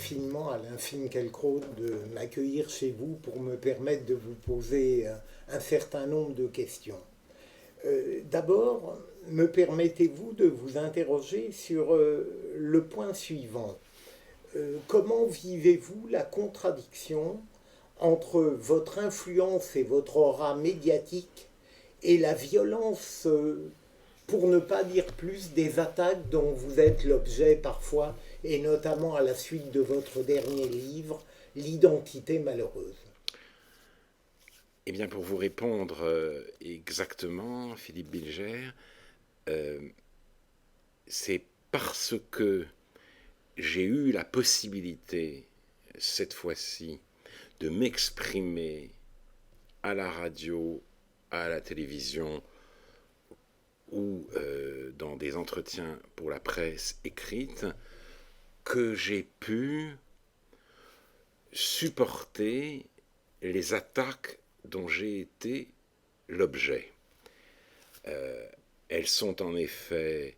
infiniment, Alain Finkielkraut, de m'accueillir chez vous pour me permettre de vous poser un certain nombre de questions. D'abord, me permettez-vous de vous interroger sur le point suivant. Comment vivez-vous la contradiction entre votre influence et votre aura médiatique et la violence, pour ne pas dire plus, des attaques dont vous êtes l'objet parfois, et notamment à la suite de votre dernier livre, L'identité malheureuse? Eh bien, pour vous répondre exactement, Philippe Bilger, c'est parce que j'ai eu la possibilité, cette fois-ci, de m'exprimer à la radio, à la télévision ou dans des entretiens pour la presse écrite, que j'ai pu supporter les attaques dont j'ai été l'objet. Elles sont en effet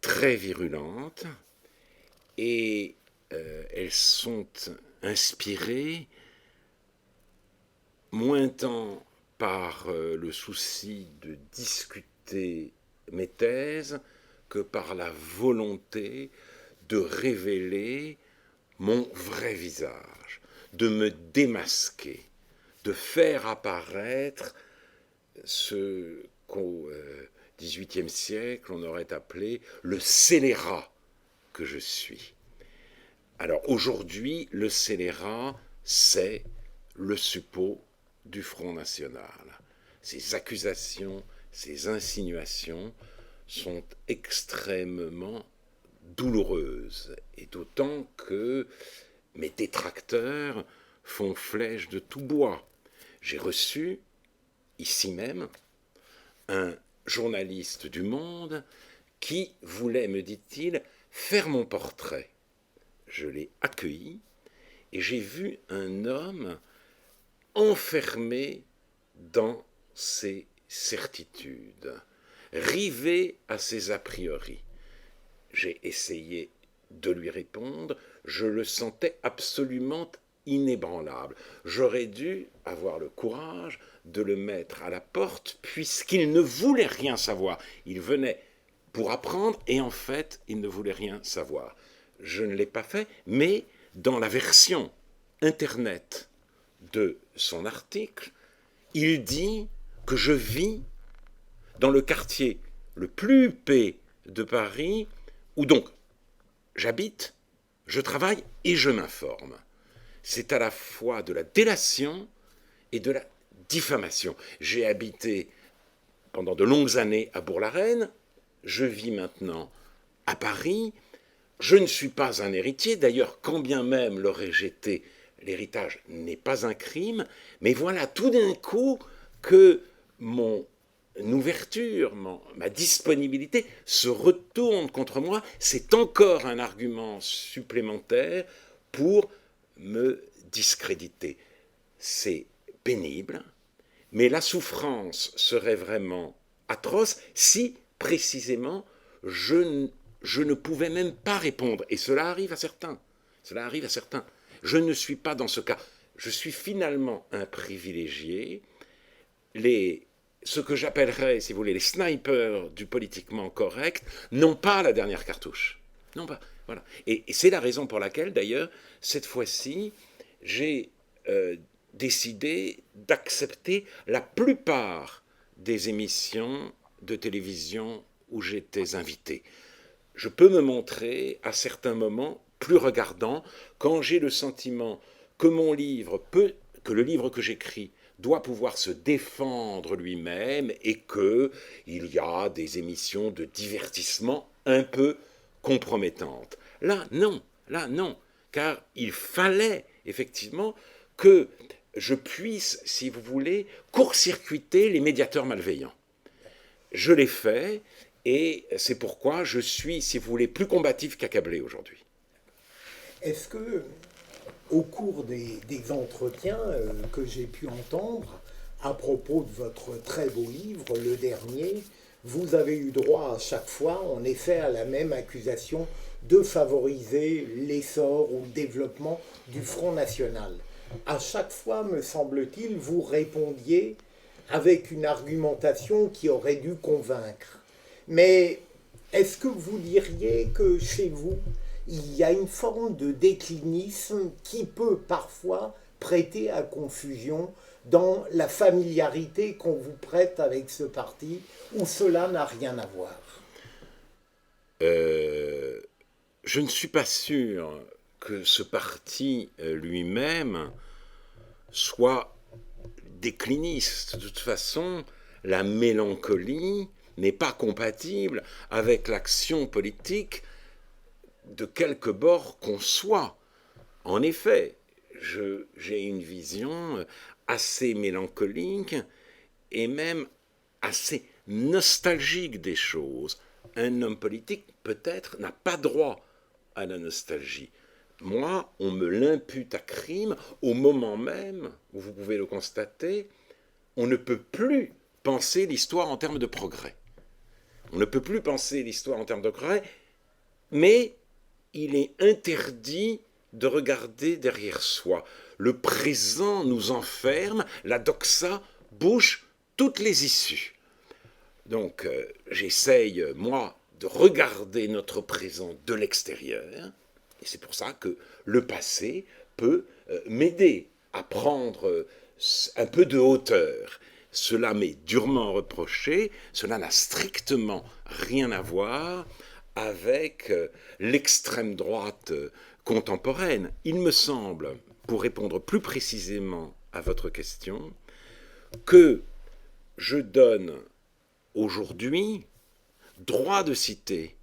très virulentes et elles sont inspirées moins tant par le souci de discuter mes thèses que par la volonté de révéler mon vrai visage, de me démasquer, de faire apparaître ce qu'au XVIIIe siècle on aurait appelé le scélérat que je suis. Alors aujourd'hui, le scélérat, c'est le suppôt du Front National. Ces accusations, ces insinuations sont extrêmement douloureuses, et d'autant que mes détracteurs font flèche de tout bois. J'ai reçu, ici même, un journaliste du Monde qui voulait, me dit-il, faire mon portrait. Je l'ai accueilli et j'ai vu un homme enfermé dans ses certitudes, rivé à ses a priori. J'ai essayé de lui répondre, je le sentais absolument inébranlable. J'aurais dû avoir le courage de le mettre à la porte puisqu'il ne voulait rien savoir. Il venait pour apprendre et en fait, il ne voulait rien savoir. Je ne l'ai pas fait, mais dans la version Internet de son article, il dit que je vis dans le quartier le plus huppé de Paris, où donc j'habite, je travaille et je m'informe. C'est à la fois de la délation et de la diffamation. J'ai habité pendant de longues années à Bourg-la-Reine, je vis maintenant à Paris. Je ne suis pas un héritier, d'ailleurs, quand bien même l'aurais-je été, l'héritage n'est pas un crime, mais voilà tout d'un coup que mon ouverture, ma disponibilité se retourne contre moi. C'est encore un argument supplémentaire pour me discréditer. C'est pénible, mais la souffrance serait vraiment atroce si, précisément, je ne pouvais même pas répondre. Et cela arrive à certains. Cela arrive à certains. Je ne suis pas dans ce cas. Je suis finalement un privilégié. Ce que j'appellerais, si vous voulez, les snipers du politiquement correct n'ont pas la dernière cartouche. Non pas. Voilà. Et c'est la raison pour laquelle, d'ailleurs, cette fois-ci, j'ai décidé d'accepter la plupart des émissions de télévision où j'étais invité. Je peux me montrer à certains moments plus regardant quand j'ai le sentiment que mon livre que le livre que j'écris doit pouvoir se défendre lui-même et qu'il y a des émissions de divertissement un peu compromettantes. Là, non, car il fallait effectivement que je puisse, si vous voulez, court-circuiter les médiateurs malveillants. Je l'ai fait, et c'est pourquoi je suis, si vous voulez, plus combatif qu'accablé aujourd'hui. Est-ce que, au cours des entretiens que j'ai pu entendre, à propos de votre très beau livre, le dernier, vous avez eu droit à chaque fois, en effet, à la même accusation de favoriser l'essor ou le développement du Front National. À chaque fois, me semble-t-il, vous répondiez avec une argumentation qui aurait dû convaincre. Mais est-ce que vous diriez que chez vous, il y a une forme de déclinisme qui peut parfois prêter à confusion dans la familiarité qu'on vous prête avec ce parti, où cela n'a rien à voir? Je ne suis pas sûr que ce parti lui-même soit décliniste. De toute façon, la mélancolie n'est pas compatible avec l'action politique de quelque bord qu'on soit. En effet, j'ai une vision assez mélancolique et même assez nostalgique des choses. Un homme politique, peut-être, n'a pas droit à la nostalgie. Moi, on me l'impute à crime au moment même où, vous pouvez le constater, on ne peut plus penser l'histoire en termes de progrès. On ne peut plus penser l'histoire en termes de progrès, mais il est interdit de regarder derrière soi. Le présent nous enferme, la doxa bouche toutes les issues. Donc, j'essaye, moi, de regarder notre présent de l'extérieur, et c'est pour ça que le passé peut m'aider à prendre un peu de hauteur. Cela m'est durement reproché, cela n'a strictement rien à voir avec l'extrême droite contemporaine. Il me semble, pour répondre plus précisément à votre question, que je donne aujourd'hui droit de cité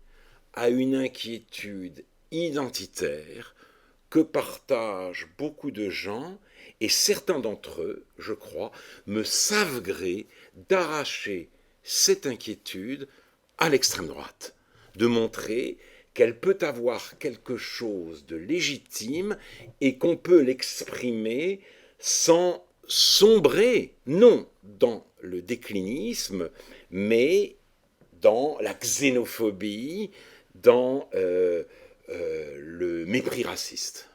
à une inquiétude identitaire que partagent beaucoup de gens, et certains d'entre eux, je crois, me savent gré d'arracher cette inquiétude à l'extrême droite, de montrer qu'elle peut avoir quelque chose de légitime et qu'on peut l'exprimer sans sombrer, non dans le déclinisme, mais dans la xénophobie, dans le mépris raciste.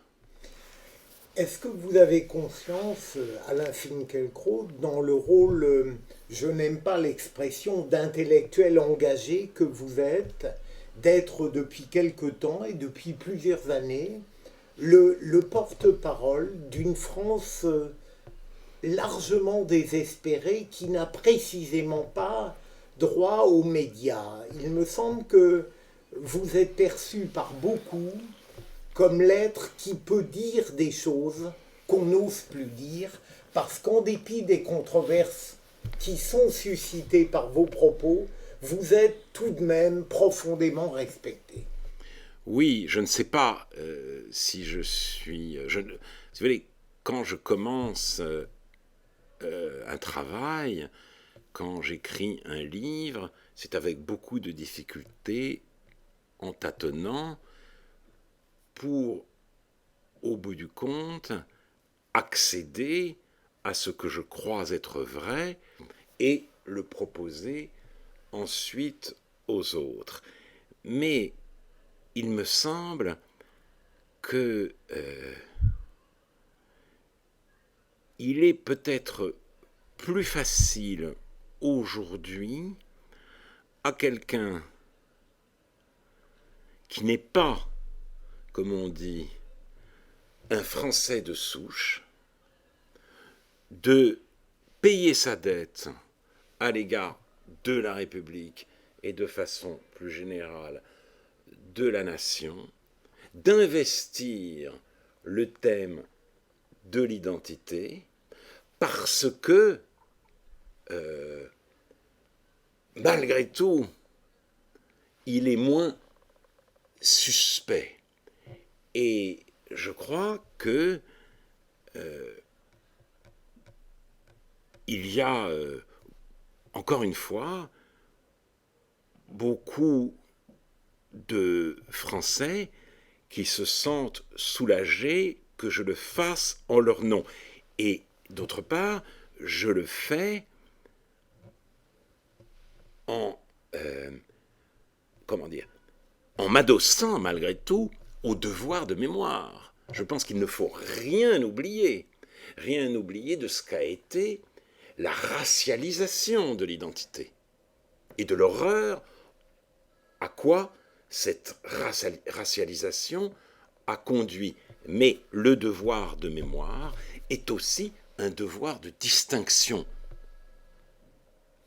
Est-ce que vous avez conscience, Alain Finkielkraut, dans le rôle, je n'aime pas l'expression d'intellectuel engagé que vous êtes, d'être depuis quelque temps et depuis plusieurs années le porte-parole d'une France largement désespérée qui n'a précisément pas droit aux médias? Il me semble que vous êtes perçu par beaucoup comme l'être qui peut dire des choses qu'on n'ose plus dire, parce qu'en dépit des controverses qui sont suscitées par vos propos, vous êtes tout de même profondément respecté. Oui, je ne sais pas si je suis... si vous voulez, quand je commence un travail, quand j'écris un livre, c'est avec beaucoup de difficultés, en tâtonnant, pour, au bout du compte, accéder à ce que je crois être vrai et le proposer ensuite aux autres. Mais il me semble que il est peut-être plus facile aujourd'hui à quelqu'un qui n'est pas, comme on dit, un Français de souche, de payer sa dette à l'égard de la République et de façon plus générale de la nation, d'investir le thème de l'identité parce que, malgré tout, il est moins suspect. Et je crois que il y a, encore une fois, beaucoup de Français qui se sentent soulagés que je le fasse en leur nom. Et d'autre part, je le fais en, comment dire, en m'adossant malgré tout au devoir de mémoire. Je pense qu'il ne faut rien oublier de ce qu'a été la racialisation de l'identité et de l'horreur à quoi cette racialisation a conduit. Mais le devoir de mémoire est aussi un devoir de distinction.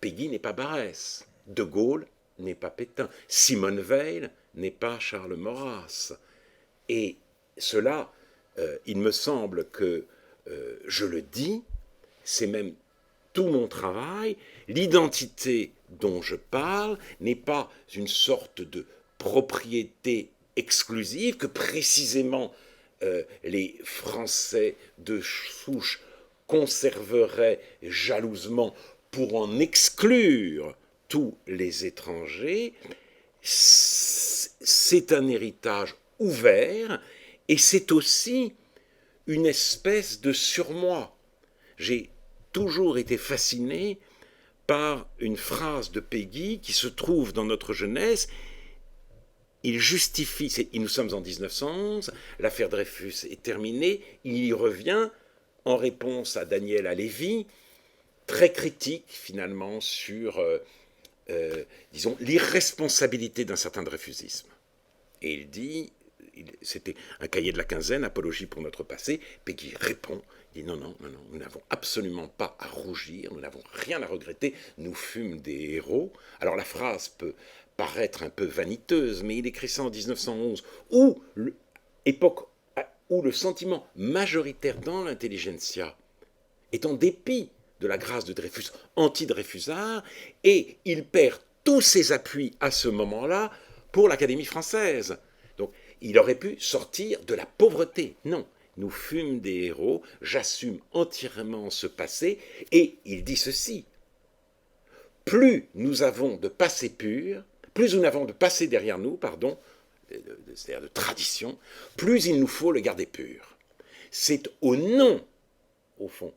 Péguy n'est pas Barrès, De Gaulle n'est pas Pétain, Simone Veil n'est pas Charles Maurras. Et cela, il me semble que je le dis, c'est même tout mon travail. L'identité dont je parle n'est pas une sorte de propriété exclusive que précisément les Français de souche conserveraient jalousement pour en exclure tous les étrangers. C'est un héritage ouvert et c'est aussi une espèce de surmoi. J'ai toujours été fasciné par une phrase de Péguy qui se trouve dans notre jeunesse. Il justifie, nous sommes en 1911, l'affaire Dreyfus est terminée, il y revient en réponse à Daniel Halévy, très critique finalement sur, disons, l'irresponsabilité d'un certain dreyfusisme. Et il dit, c'était un cahier de la quinzaine, Apologie pour notre passé, Péguy répond, il dit non, nous n'avons absolument pas à rougir, nous n'avons rien à regretter, nous fûmes des héros. Alors la phrase peut paraître un peu vaniteuse, mais il écrit ça en 1911, époque où le sentiment majoritaire dans l'intelligentsia est en dépit de la grâce de Dreyfus, anti-Dreyfusard, et il perd tous ses appuis à ce moment-là pour l'Académie française. Donc il aurait pu sortir de la pauvreté. Non, nous fûmes des héros, j'assume entièrement ce passé, et il dit ceci, plus nous avons de passé pur, plus nous avons de passé derrière nous, c'est-à-dire de tradition, plus il nous faut le garder pur. C'est au nom, au fond,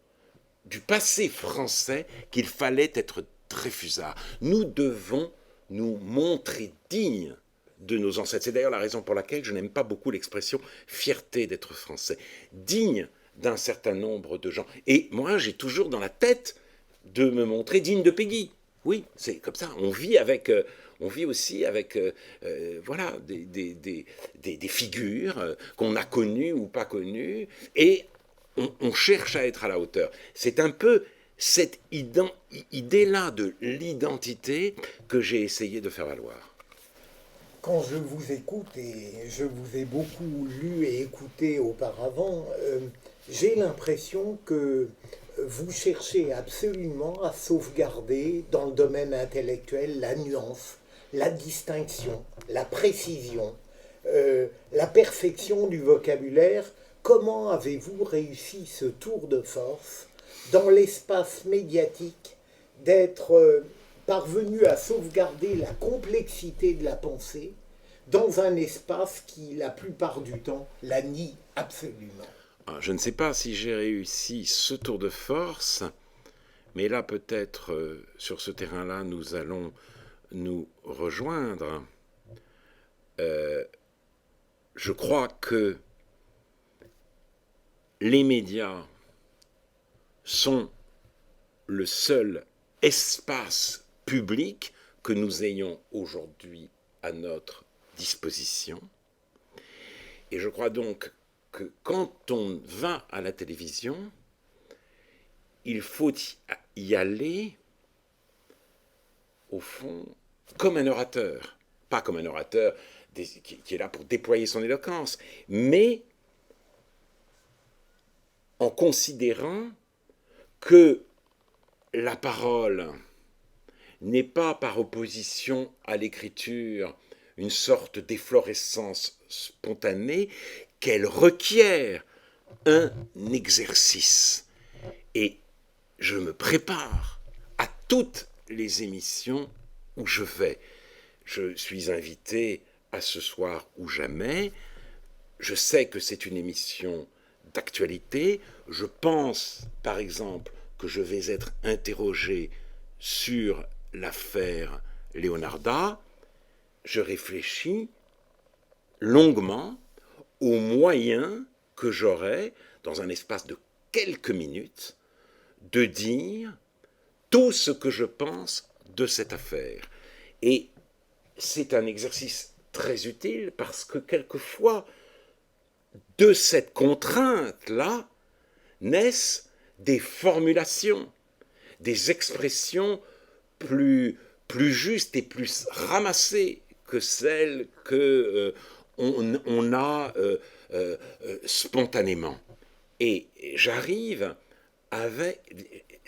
du passé français qu'il fallait être Dreyfusard. Nous devons nous montrer dignes de nos ancêtres. C'est d'ailleurs la raison pour laquelle je n'aime pas beaucoup l'expression fierté d'être français. Digne d'un certain nombre de gens. Et moi, j'ai toujours dans la tête de me montrer digne de Péguy. Oui, c'est comme ça. On vit aussi avec voilà, des figures qu'on a connues ou pas connues, et on cherche à être à la hauteur. C'est un peu cette idée-là de l'identité que j'ai essayé de faire valoir. Quand je vous écoute, et je vous ai beaucoup lu et écouté auparavant, j'ai l'impression que vous cherchez absolument à sauvegarder dans le domaine intellectuel la nuance, la distinction, la précision, la perfection du vocabulaire. Comment avez-vous réussi ce tour de force dans l'espace médiatique d'être parvenu à sauvegarder la complexité de la pensée dans un espace qui, la plupart du temps, la nie absolument? Je ne sais pas si j'ai réussi ce tour de force, mais là peut-être sur ce terrain-là nous allons nous rejoindre. Je crois que les médias sont le seul espace public que nous ayons aujourd'hui à notre disposition. Et je crois donc que quand on va à la télévision, il faut y aller, au fond, comme un orateur. Pas comme un orateur qui est là pour déployer son éloquence, mais en considérant que la parole n'est pas par opposition à l'écriture une sorte d'efflorescence spontanée, qu'elle requiert un exercice. Et je me prépare à toutes les émissions où je vais. Je suis invité à Ce soir ou jamais. Je sais que c'est une émission d'actualité. Je pense, par exemple, que je vais être interrogé sur l'affaire Leonarda. Je réfléchis longuement aux moyens que j'aurai, dans un espace de quelques minutes, de dire tout ce que je pense de cette affaire. Et c'est un exercice très utile parce que quelquefois, de cette contrainte-là, naissent des formulations, des expressions plus justes et plus ramassées que celles que on a spontanément. Et j'arrive avec,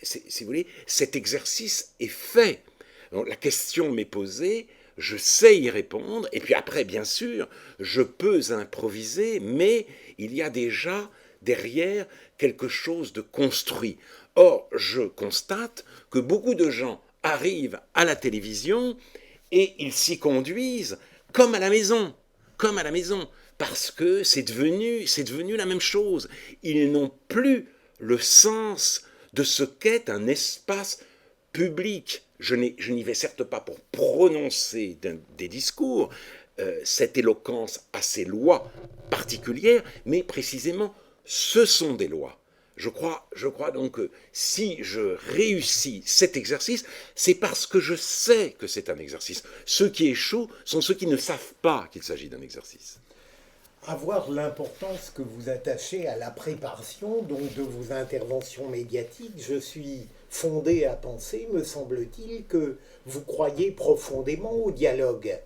si vous voulez, cet exercice est fait. Donc, la question m'est posée, je sais y répondre, et puis après, bien sûr, je peux improviser, mais il y a déjà derrière quelque chose de construit. Or, je constate que beaucoup de gens arrivent à la télévision et ils s'y conduisent comme à la maison, comme à la maison, parce que c'est devenu la même chose. Ils n'ont plus le sens de ce qu'est un espace public. Je n'y vais certes pas pour prononcer des discours, cette éloquence a ses lois particulières, mais précisément, ce sont des lois. Je crois donc que si je réussis cet exercice, c'est parce que je sais que c'est un exercice. Ceux qui échouent sont ceux qui ne savent pas qu'il s'agit d'un exercice. Avoir l'importance que vous attachez à la préparation donc de vos interventions médiatiques, je suis fondé à penser, me semble-t-il, que vous croyez profondément au dialogue.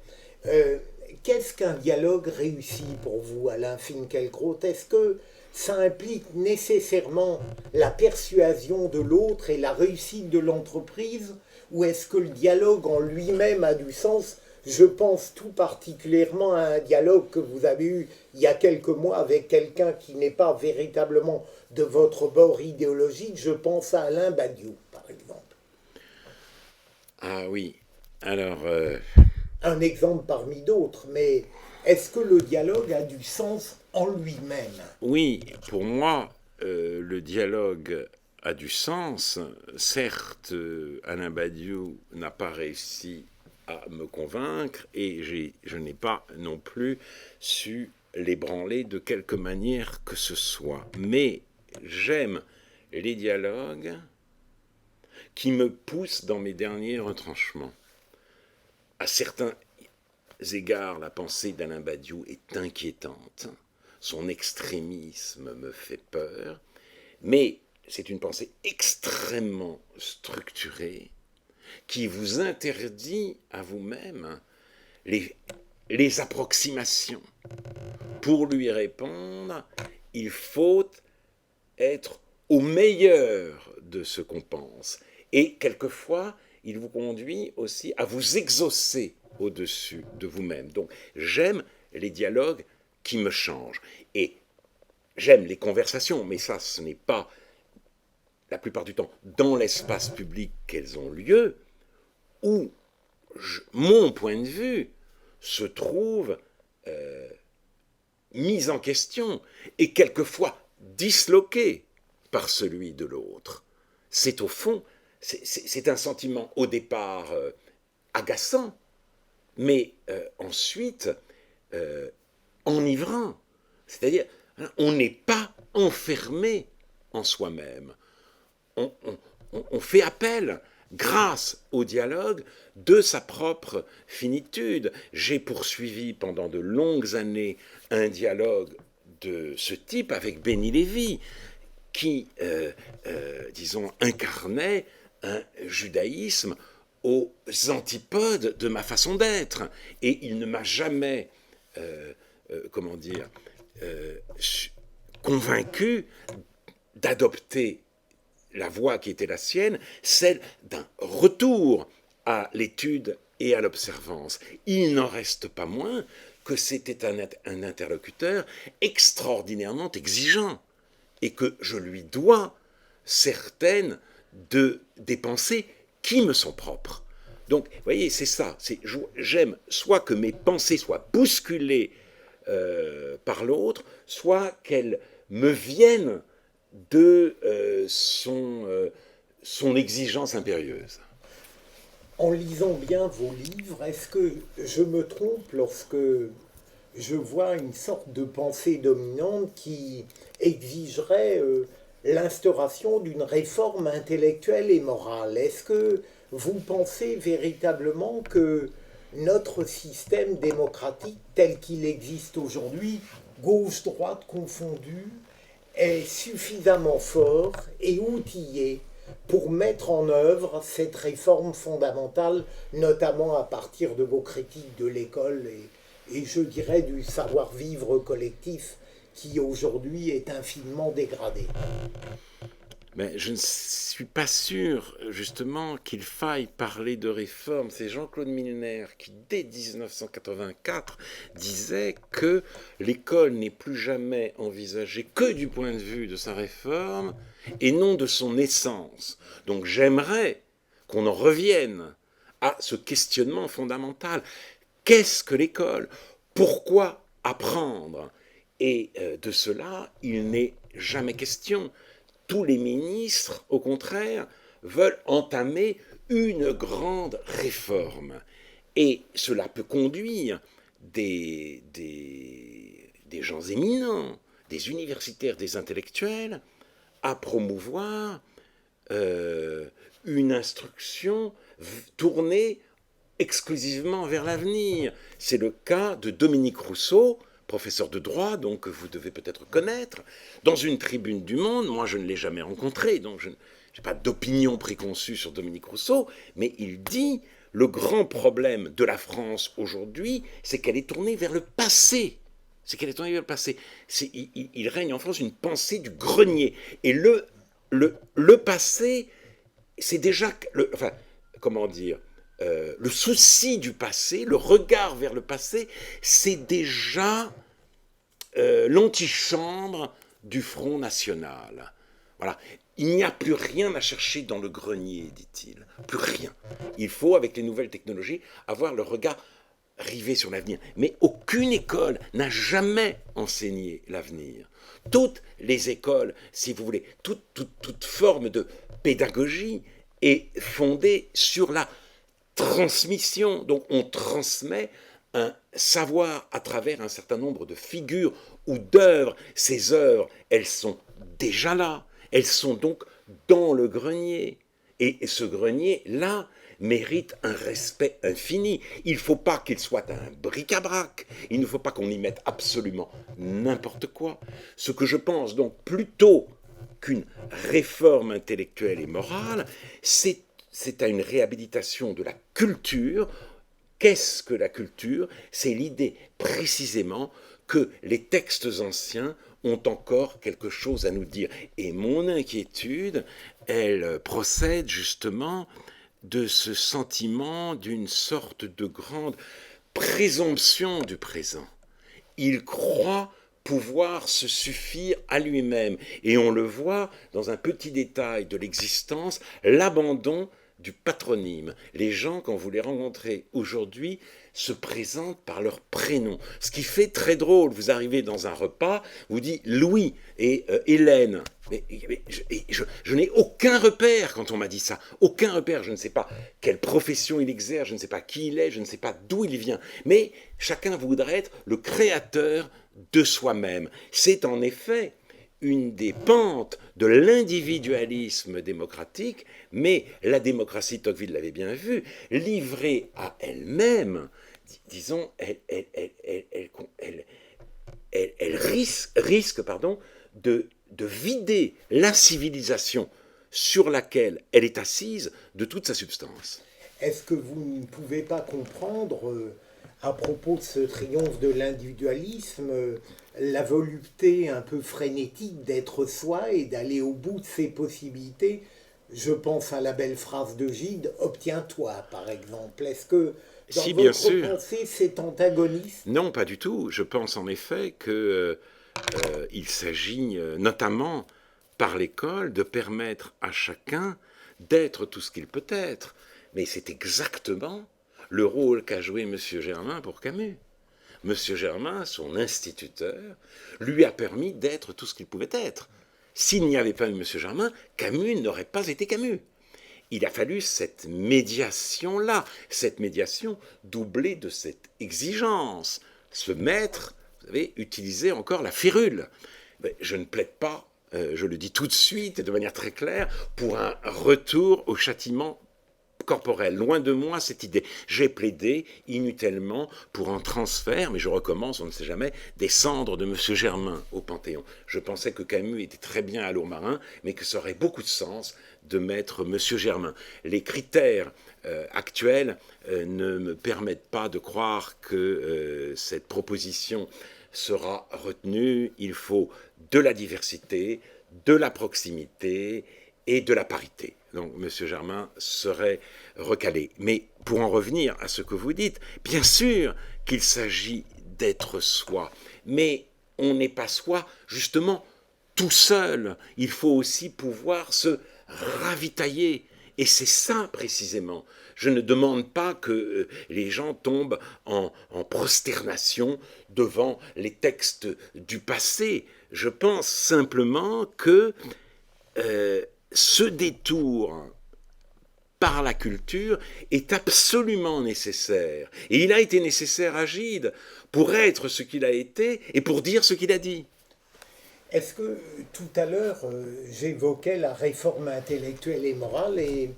Qu'est-ce qu'un dialogue réussi pour vous, Alain Finkielkraut? Est-ce que ça implique nécessairement la persuasion de l'autre et la réussite de l'entreprise, ou est-ce que le dialogue en lui-même a du sens? Je pense tout particulièrement à un dialogue que vous avez eu il y a quelques mois avec quelqu'un qui n'est pas véritablement de votre bord idéologique. Je pense à Alain Badiou, par exemple. Ah oui, alors... Un exemple parmi d'autres, mais est-ce que le dialogue a du sens en lui-même? Oui, pour moi, le dialogue a du sens. Certes, Alain Badiou n'a pas réussi à me convaincre et je n'ai pas non plus su l'ébranler de quelque manière que ce soit. Mais j'aime les dialogues qui me poussent dans mes derniers retranchements. À certains égards, la pensée d'Alain Badiou est inquiétante. Son extrémisme me fait peur, mais c'est une pensée extrêmement structurée qui vous interdit à vous-même les approximations. Pour lui répondre, il faut être au meilleur de ce qu'on pense. Et quelquefois, il vous conduit aussi à vous exaucer au-dessus de vous-même. Donc, j'aime les dialogues qui me changent. Et j'aime les conversations, mais ça, ce n'est pas, la plupart du temps, dans l'espace public qu'elles ont lieu, où mon point de vue se trouve mis en question et quelquefois disloqué par celui de l'autre. C'est au fond, c'est un sentiment au départ agaçant, mais ensuite enivrant. C'est-à-dire, on n'est pas enfermé en soi-même. On fait appel, grâce au dialogue, de sa propre finitude. J'ai poursuivi pendant de longues années un dialogue de ce type avec Benny Lévy, qui, disons, incarnait un judaïsme aux antipodes de ma façon d'être. Et il ne m'a jamais, convaincu d'adopter la voie qui était la sienne, celle d'un retour à l'étude et à l'observance. Il n'en reste pas moins que c'était un interlocuteur extraordinairement exigeant et que je lui dois certaines des pensées qui me sont propres. Donc, vous voyez, c'est ça. J'aime soit que mes pensées soient bousculées par l'autre, soit qu'elles me viennent de son exigence impérieuse. En lisant bien vos livres, est-ce que je me trompe lorsque je vois une sorte de pensée dominante qui exigerait l'instauration d'une réforme intellectuelle et morale. Est-ce que vous pensez véritablement que notre système démocratique tel qu'il existe aujourd'hui, gauche-droite confondue, est suffisamment fort et outillé pour mettre en œuvre cette réforme fondamentale, notamment à partir de vos critiques de l'école et je dirais du savoir-vivre collectif qui aujourd'hui est infiniment dégradé. Mais je ne suis pas sûr, justement, qu'il faille parler de réforme. C'est Jean-Claude Milner qui, dès 1984, disait que l'école n'est plus jamais envisagée que du point de vue de sa réforme et non de son essence. Donc j'aimerais qu'on en revienne à ce questionnement fondamental. Qu'est-ce que l'école? Pourquoi apprendre? Et de cela, il n'est jamais question. Tous les ministres, au contraire, veulent entamer une grande réforme. Et cela peut conduire des gens éminents, des universitaires, des intellectuels, à promouvoir une instruction tournée exclusivement vers l'avenir. C'est le cas de Dominique Rousseau, professeur de droit, donc que vous devez peut-être connaître, dans une tribune du Monde. Moi, je ne l'ai jamais rencontré, donc je n'ai pas d'opinion préconçue sur Dominique Rousseau, mais il dit le grand problème de la France aujourd'hui, c'est qu'elle est tournée vers le passé. C'est qu'elle est tournée vers le passé. Il règne en France une pensée du grenier. Et le passé, c'est déjà... comment dire, le souci du passé, le regard vers le passé, c'est déjà l'antichambre du Front National. Voilà. Il n'y a plus rien à chercher dans le grenier, dit-il. Plus rien. Il faut, avec les nouvelles technologies, avoir le regard rivé sur l'avenir. Mais aucune école n'a jamais enseigné l'avenir. Toutes les écoles, si vous voulez, toute forme de pédagogie est fondée sur la transmission. Donc on transmet un savoir à travers un certain nombre de figures ou d'œuvres. Ces œuvres, elles sont déjà là. Elles sont donc dans le grenier. Et ce grenier-là mérite un respect infini. Il ne faut pas qu'il soit un bric-à-brac. Il ne faut pas qu'on y mette absolument n'importe quoi. Ce que je pense donc plutôt qu'une réforme intellectuelle et morale, c'est à une réhabilitation de la culture. Qu'est-ce que la culture? C'est l'idée précisément que les textes anciens ont encore quelque chose à nous dire. Et mon inquiétude, elle procède justement de ce sentiment d'une sorte de grande présomption du présent. Il croit pouvoir se suffire à lui-même. Et on le voit dans un petit détail de l'existence, l'abandon du patronyme. Les gens, quand vous les rencontrez aujourd'hui, se présentent par leur prénom. Ce qui fait très drôle. Vous arrivez dans un repas, vous dites Louis et Hélène. Mais je n'ai aucun repère quand on m'a dit ça. Aucun repère. Je ne sais pas quelle profession il exerce, je ne sais pas qui il est, je ne sais pas d'où il vient. Mais chacun voudrait être le créateur de soi-même. C'est en effet une des pentes de l'individualisme démocratique, mais la démocratie, Tocqueville l'avait bien vu, livrée à elle-même, disons, elle risque de vider la civilisation sur laquelle elle est assise de toute sa substance. Est-ce que vous ne pouvez pas comprendre, à propos de ce triomphe de l'individualisme, la volonté un peu frénétique d'être soi et d'aller au bout de ses possibilités? Je pense à la belle phrase de Gide, « Obtiens-toi », par exemple. Est-ce que dans Si, votre bien sûr. pensée, c'est antagoniste? Non, pas du tout. Je pense en effet qu'il s'agit notamment par l'école de permettre à chacun d'être tout ce qu'il peut être. Mais c'est exactement le rôle qu'a joué M. Germain pour Camus. M. Germain, son instituteur, lui a permis d'être tout ce qu'il pouvait être. S'il n'y avait pas eu M. Germain, Camus n'aurait pas été Camus. Il a fallu cette médiation-là, cette médiation doublée de cette exigence. ce maître, vous savez, utilisait encore la férule. Mais je ne plaide pas, je le dis tout de suite et de manière très claire, pour un retour au châtiment corporel. Loin de moi cette idée. J'ai plaidé inutilement pour un transfert, mais je recommence, on ne sait jamais, des cendres de M. Germain au Panthéon. Je pensais que Camus était très bien à Lourmarin, mais que ça aurait beaucoup de sens de mettre M. Germain. Les critères actuels ne me permettent pas de croire que cette proposition sera retenue. Il faut de la diversité, de la proximité et de la parité. Donc M. Germain serait recalé. Mais pour en revenir à ce que vous dites, bien sûr qu'il s'agit d'être soi, mais on n'est pas soi, justement, tout seul. Il faut aussi pouvoir se ravitailler. Et c'est ça, précisément. Je ne demande pas que les gens tombent en prosternation devant les textes du passé. Je pense simplement que ce détour par la culture est absolument nécessaire. Et il a été nécessaire à Gide pour être ce qu'il a été et pour dire ce qu'il a dit. Est-ce que tout à l'heure, j'évoquais la réforme intellectuelle et morale et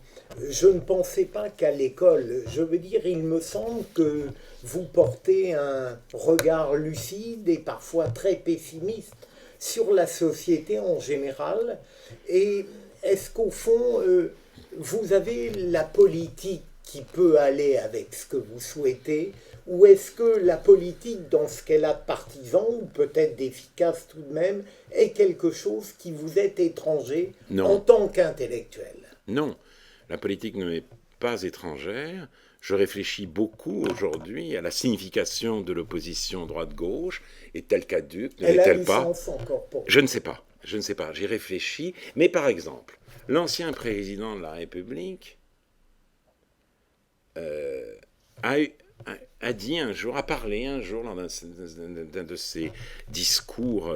je ne pensais pas qu'à l'école, je veux dire, il me semble que vous portez un regard lucide et parfois très pessimiste sur la société en général. Et est-ce qu'au fond, vous avez la politique qui peut aller avec ce que vous souhaitez, ou est-ce que la politique, dans ce qu'elle a de partisan, ou peut-être d'efficace tout de même, est quelque chose qui vous est étranger en tant qu'intellectuel? Non, la politique ne m'est pas étrangère. Je réfléchis beaucoup aujourd'hui à la signification de l'opposition droite-gauche. Est-elle caduque? Ne l'est-elle pas? Je ne sais pas. Je ne sais pas. J'y réfléchis. Mais par exemple, l'ancien président de la République a dit un jour, a parlé un jour dans d'un de ses discours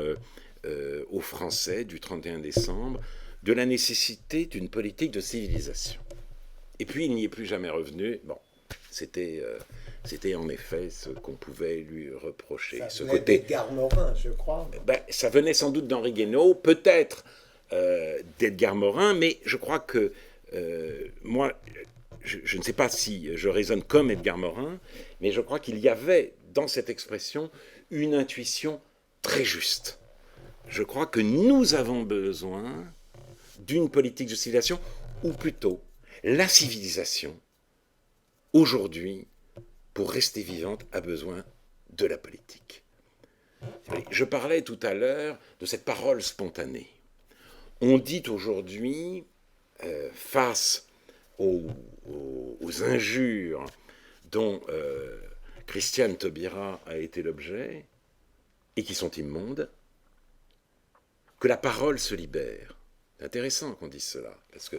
aux Français du 31 décembre de la nécessité d'une politique de civilisation. Et puis il n'y est plus jamais revenu. Bon, c'était en effet ce qu'on pouvait lui reprocher. Ça venait d'Edgar Morin, je crois. Ça venait sans doute d'Henri Guénaud, peut-être d'Edgar Morin, mais je crois que moi, je ne sais pas si je raisonne comme Edgar Morin, mais je crois qu'il y avait dans cette expression une intuition très juste. Je crois que nous avons besoin d'une politique de civilisation, ou plutôt la civilisation, aujourd'hui, pour rester vivante, a besoin de la politique. Je parlais tout à l'heure de cette parole spontanée. On dit aujourd'hui, face aux injures dont Christiane Taubira a été l'objet, et qui sont immondes, que la parole se libère. C'est intéressant qu'on dise cela, parce que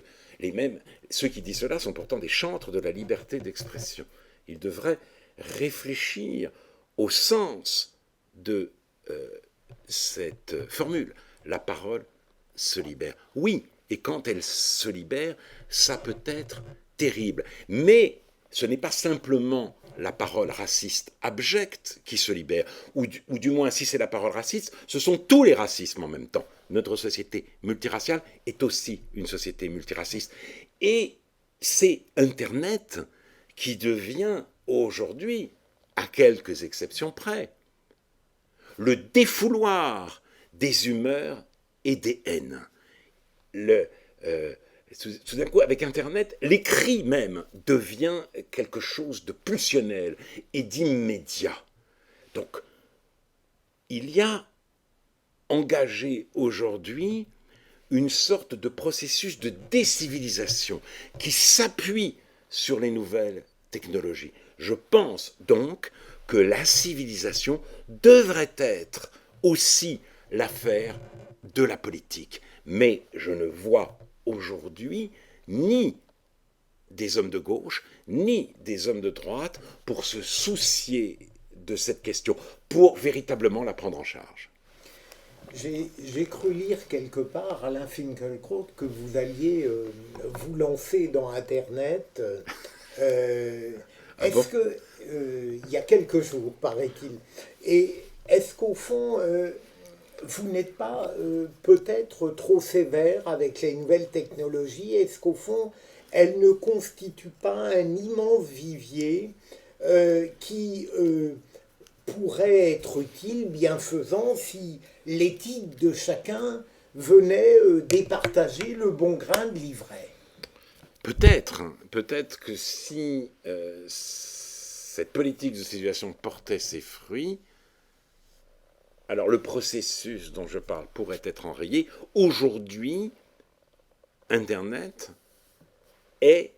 ceux qui disent cela sont pourtant des chantres de la liberté d'expression. Ils devraient réfléchir au sens de cette formule. La parole se libère. Oui, et quand elle se libère, ça peut être terrible. Mais ce n'est pas simplement la parole raciste abjecte qui se libère, ou du moins si c'est la parole raciste, ce sont tous les racismes en même temps. Notre société multiraciale est aussi une société multiraciste. Et c'est Internet qui devient aujourd'hui, à quelques exceptions près, le défouloir des humeurs et des haines. Tout d'un coup, avec Internet, l'écrit même devient quelque chose de pulsionnel et d'immédiat. Donc, il y a engagé aujourd'hui une sorte de processus de décivilisation qui s'appuie sur les nouvelles technologies. Je pense donc que la civilisation devrait être aussi l'affaire de la politique. Mais je ne vois aujourd'hui ni des hommes de gauche, ni des hommes de droite pour se soucier de cette question, pour véritablement la prendre en charge. J'ai cru lire quelque part, Alain Finkielkraut, que vous alliez vous lancer dans Internet. Est-ce que il y a quelques jours, paraît-il. Et est-ce qu'au fond, vous n'êtes pas peut-être trop sévère avec les nouvelles technologies? Est-ce qu'au fond, elles ne constituent pas un immense vivier qui pourrait être utile, bienfaisant, si l'éthique de chacun venait départager le bon grain de l'ivraie? Peut-être que si cette politique de civilisation portait ses fruits, alors le processus dont je parle pourrait être enrayé. Aujourd'hui, Internet est,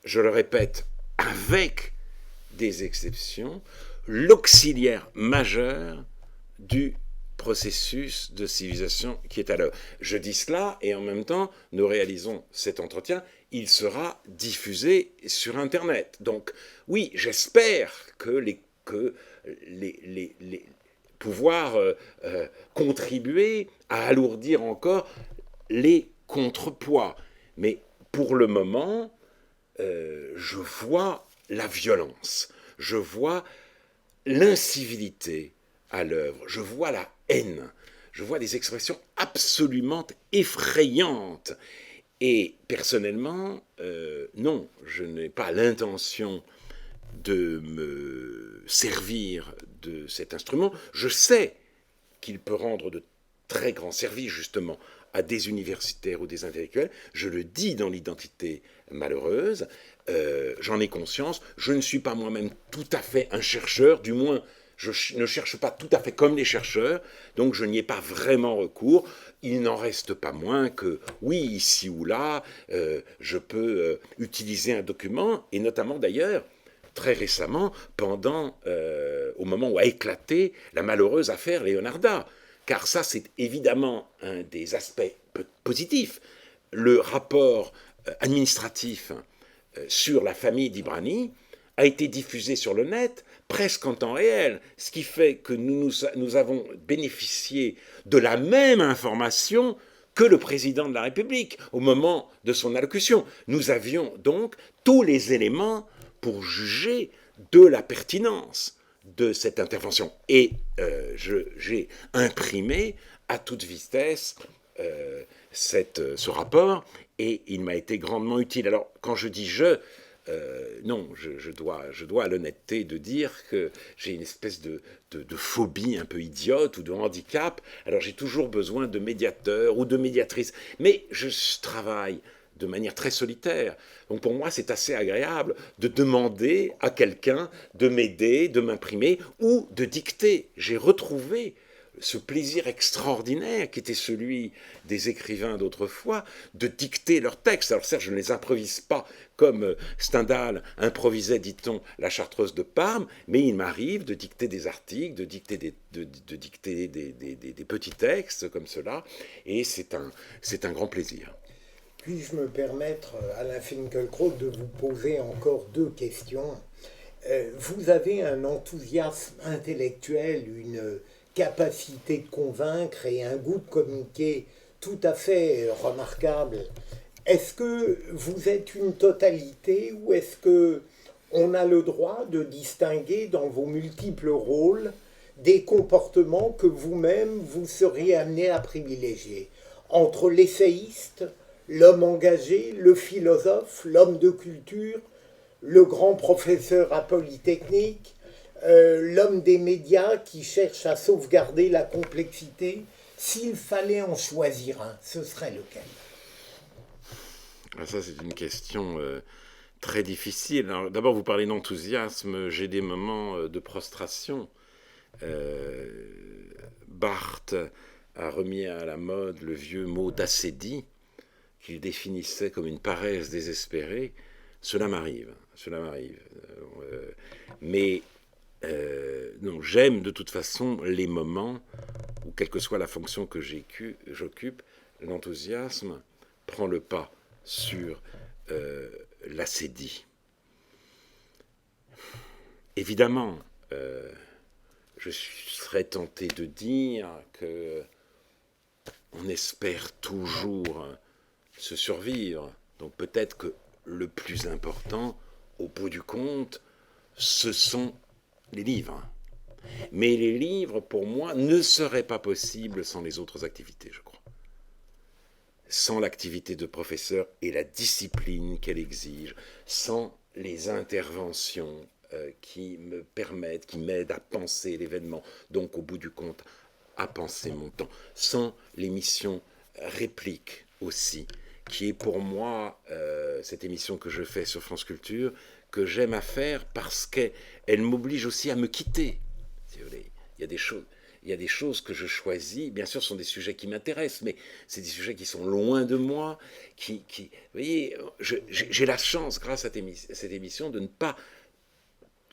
je le répète, avec des exceptions, l'auxiliaire majeur du processus de civilisation qui est à l'œuvre. Je dis cela et en même temps, nous réalisons cet entretien, il sera diffusé sur Internet. Donc oui, j'espère que les pouvoir contribuer à alourdir encore les contrepoids. Mais pour le moment, je vois la violence, je vois l'incivilité à l'œuvre, je vois la haine, je vois des expressions absolument effrayantes. Et personnellement, non, je n'ai pas l'intention de me servir de cet instrument. Je sais qu'il peut rendre de très grands services justement à des universitaires ou des intellectuels. Je le dis dans l'identité malheureuse, j'en ai conscience. Je ne suis pas moi-même tout à fait un chercheur, du moins je ne cherche pas tout à fait comme les chercheurs, donc je n'y ai pas vraiment recours. Il n'en reste pas moins que, oui, ici ou là, je peux utiliser un document, et notamment d'ailleurs, très récemment, au moment où a éclaté la malheureuse affaire Leonarda. Car ça, c'est évidemment un des aspects positifs. Le rapport administratif sur la famille d'Ibrani a été diffusé sur le net presque en temps réel, ce qui fait que nous avons bénéficié de la même information que le président de la République au moment de son allocution. Nous avions donc tous les éléments pour juger de la pertinence de cette intervention. Et j'ai imprimé à toute vitesse ce rapport, et il m'a été grandement utile. Alors, quand je dis non, je dois à l'honnêteté de dire que j'ai une espèce de phobie un peu idiote ou de handicap. Alors j'ai toujours besoin de médiateurs ou de médiatrices. Mais je travaille de manière très solitaire. Donc pour moi, c'est assez agréable de demander à quelqu'un de m'aider, de m'imprimer ou de dicter. J'ai retrouvé ce plaisir extraordinaire qui était celui des écrivains d'autrefois, de dicter leurs textes. Alors certes, je ne les improvise pas comme Stendhal improvisait, dit-on, la Chartreuse de Parme, mais il m'arrive de dicter des articles, de dicter des petits textes comme cela, et c'est un grand plaisir. Puis-je me permettre, Alain Finkielkraut, de vous poser encore deux questions? Vous avez un enthousiasme intellectuel, une capacité de convaincre et un goût de communiquer tout à fait remarquable. Est-ce que vous êtes une totalité ou est-ce que on a le droit de distinguer dans vos multiples rôles des comportements que vous-même vous seriez amené à privilégier entre l'essayiste, l'homme engagé, le philosophe, l'homme de culture, le grand professeur à Polytechnique, l'homme des médias qui cherche à sauvegarder la complexité? S'il fallait en choisir un, ce serait lequel? Ça, c'est une question très difficile. Alors, d'abord, vous parlez d'enthousiasme. J'ai des moments de prostration. Barthes a remis à la mode le vieux mot d'acédie, qu'il définissait comme une paresse désespérée. Cela m'arrive. Mais non, j'aime de toute façon les moments où, quelle que soit la fonction que j'occupe, l'enthousiasme prend le pas sur l'acédie. Évidemment, je serais tenté de dire que on espère toujours se survivre. Donc peut-être que le plus important, au bout du compte, ce sont les livres. Mais les livres, pour moi, ne seraient pas possibles sans les autres activités, je crois. Sans l'activité de professeur et la discipline qu'elle exige, sans les interventions qui me permettent, qui m'aident à penser l'événement, donc au bout du compte, à penser mon temps, sans l'émission Réplique aussi, qui est pour moi cette émission que je fais sur France Culture, que j'aime à faire parce qu'elle m'oblige aussi à me quitter. Si vous voulez. Il y a des choses que je choisis, bien sûr ce sont des sujets qui m'intéressent, mais c'est des sujets qui sont loin de moi, vous voyez, j'ai la chance, grâce à cette émission, de ne pas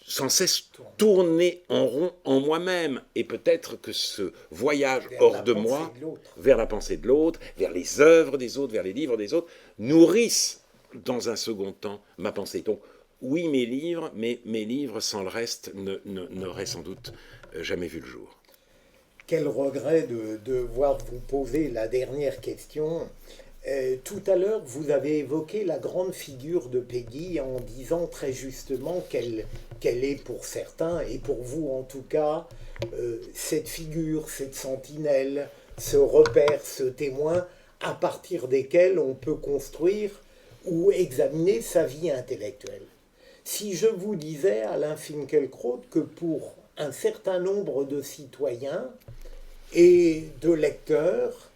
sans cesse tourner en rond en moi-même. Et peut-être que ce voyage hors de moi, vers la pensée de l'autre, vers les œuvres des autres, vers les livres des autres, nourrissent dans un second temps ma pensée. Donc oui, mes livres, mais mes livres sans le reste n'auraient sans doute jamais vu le jour. Quel regret de voir vous poser la dernière question. Tout à l'heure, vous avez évoqué la grande figure de Péguy en disant très justement qu'elle est pour certains, et pour vous en tout cas, cette figure, cette sentinelle, ce repère, ce témoin, à partir desquels on peut construire ou examiner sa vie intellectuelle. Si je vous disais, Alain Finkielkraut, que pour un certain nombre de citoyens et de lecteurs,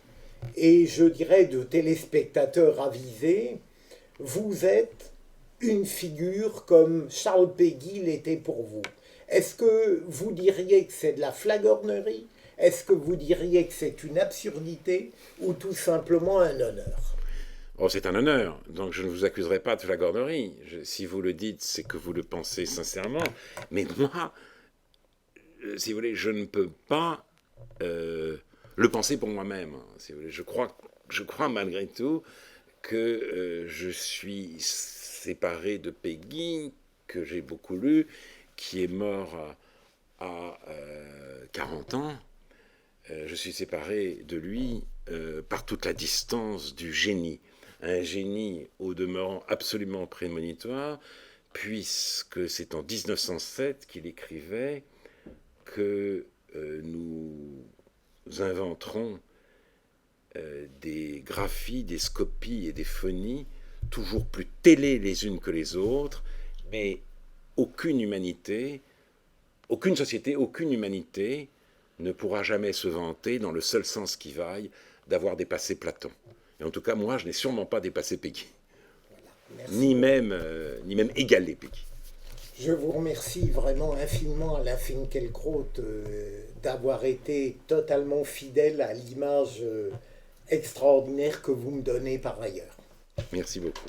et je dirais de téléspectateurs avisés, vous êtes une figure comme Charles Péguy l'était pour vous. Est-ce que vous diriez que c'est de la flagornerie? Est-ce que vous diriez que c'est une absurdité ou tout simplement un honneur? Oh, c'est un honneur, donc je ne vous accuserai pas de flagornerie. Si vous le dites, c'est que vous le pensez sincèrement. Mais moi, si vous voulez, je ne peux pas le penser pour moi-même. Si vous voulez. Je crois malgré tout que je suis séparé de Péguy, que j'ai beaucoup lu, qui est mort à 40 ans. Je suis séparé de lui par toute la distance du génie. Un génie au demeurant absolument prémonitoire, puisque c'est en 1907 qu'il écrivait que nous inventerons des graphies, des scopies et des phonies toujours plus télées les unes que les autres, mais aucune humanité, aucune société, aucune humanité ne pourra jamais se vanter, dans le seul sens qui vaille, d'avoir dépassé Platon. Et en tout cas, moi, je n'ai sûrement pas dépassé Péguy, voilà, ni même égalé Péguy. Je vous remercie vraiment infiniment, Alain Finkielkraut, d'avoir été totalement fidèle à l'image extraordinaire que vous me donnez par ailleurs. Merci beaucoup.